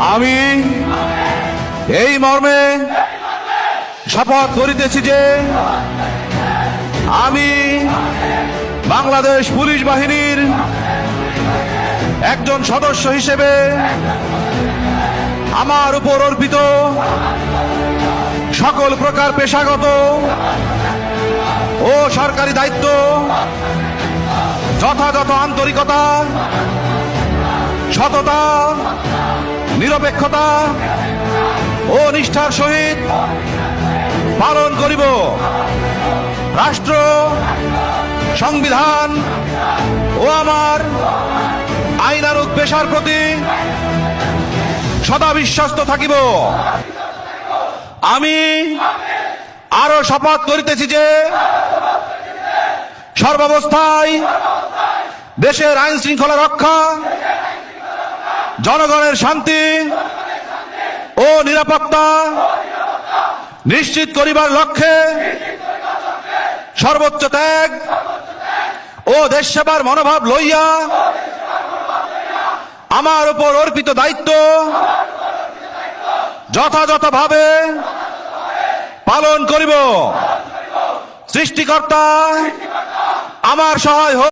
আমি এই মর্মে শপথ করিতেছি যে আমি বাংলাদেশ পুলিশ বাহিনীর একজন সদস্য হিসেবে আমার উপর অর্পিত সকল প্রকার পেশাগত ও সরকারি দায়িত্ব যথাযথ আন্তরিকতা, সততা, নিরপেক্ষতা ও নিষ্ঠার সহিত পালন করিব। রাষ্ট্র, সংবিধান ও আমার আইনানুগ পেশার প্রতি সদা বিশ্বস্ত থাকিব। আমি আরো শপথ করিতেছি যে সর্বাবস্থায় দেশের আইন শৃঙ্খলা রক্ষা, জনগণের শান্তি ও নিরাপত্তা নিশ্চিত করিবার লক্ষ্যে সর্বোচ্চ ত্যাগ ও দেশ সেবার মনোভাব লইয়া আমার উপর অর্পিত দায়িত্ব যথাযথভাবে পালন করিব। সৃষ্টিকর্তা আমার সহায় হোক।